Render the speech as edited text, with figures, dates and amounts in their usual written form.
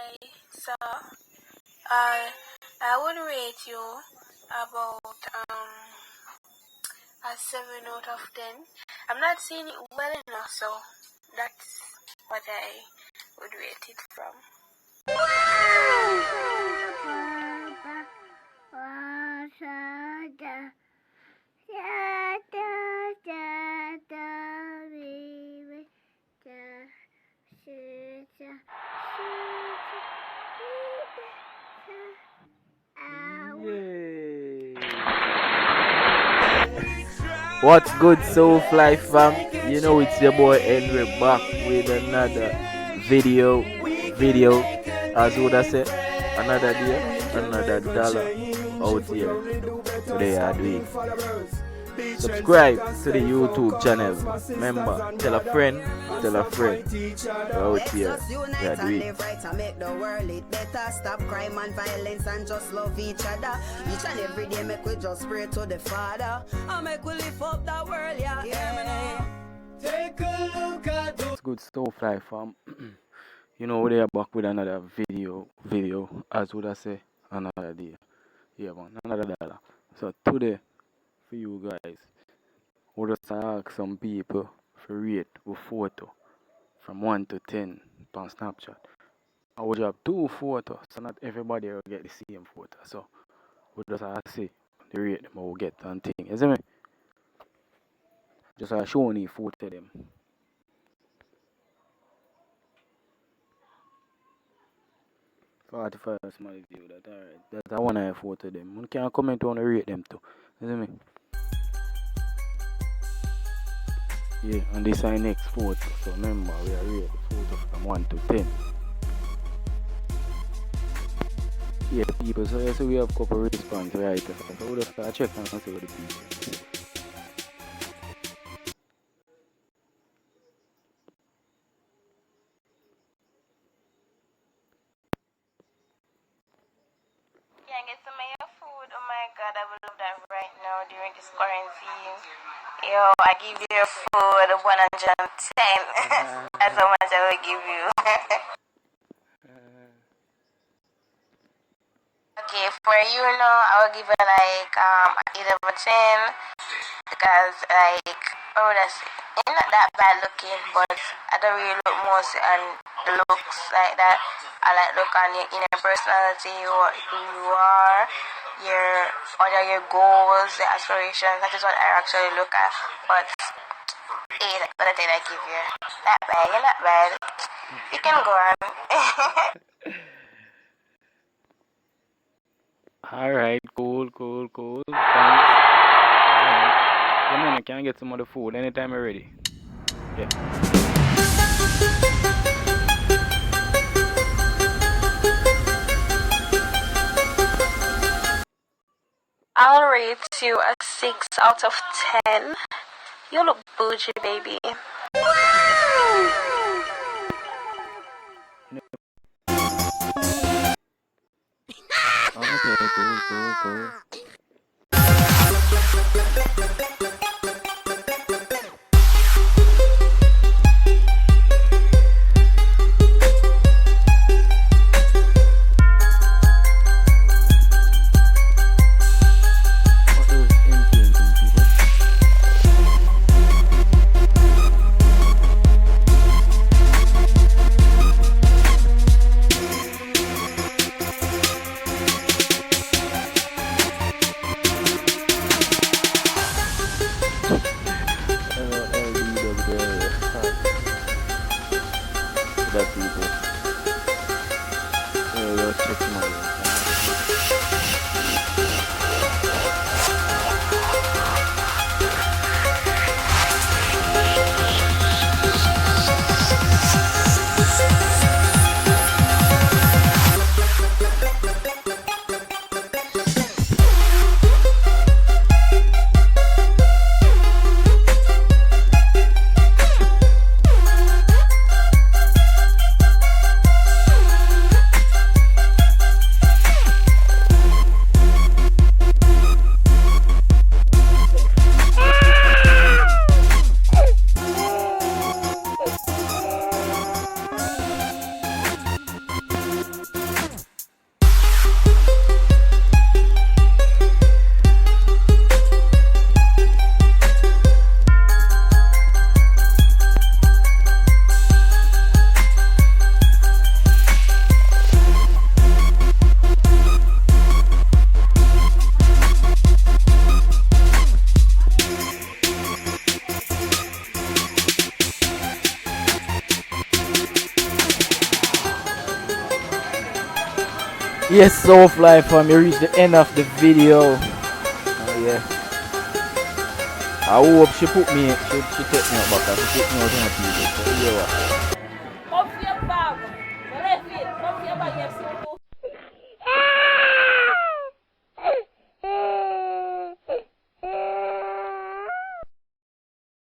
Hi, so I would rate you about a 7 out of 10. I'm not seeing it well enough, so that's what I would rate it from. What's good, Soulfly fam? You know it's your boy Henry back with another video. As would I say, another day, another dollar out here. Today I do it. Subscribe to the YouTube channel. Remember, tell a friend. Out here, we are doing it. Make the world it better. Stop crime and violence and just love each other. Each and every day make we just pray to the Father. I make we lift up the world, yeah. Take a look at those. It's good Soulfly fam. You know we are back with another video. As would I say, another day. Yeah man, another dollar. So today, for you guys, we'll just ask some people to rate a photo from 1 to 10 on Snapchat. I would have 2 photos, so not everybody will get the same photo. So we'll just see the rate them will get on thing. You see me? Just show me photo them. $45 small view that alright. That I wanna photo them. You can comment on the rate them too. You see me? Yeah, and this is our next photo. So remember we are rate the photo from 1 to 10. Yeah people, so you see we have a couple response right. So we'll just start checking and see what the people. Can I get some of your food? Oh my god, I would love that right now during this quarantine. Yo, I give you your food 110. That's how much I will give you. Okay, for you now, I will give it like 8 over 10 because like you're not that bad looking, but I don't really look most on the looks like that. I like look on your inner personality, who you are, what are your goals, your aspirations. That is what I actually look at. But 8, what I think I give you. Not bad, you're not bad. You can go on. Alright, cool. Thanks. Alright. Come on, I can get some of the food anytime you're ready. Yeah. I'll rate you a 6 out of 10. You look bougie, baby. Okay, cool. Yes, so fly fam, you reach the end of the video. Oh yeah. I hope she take me up back, she put me out in a people. So yeah.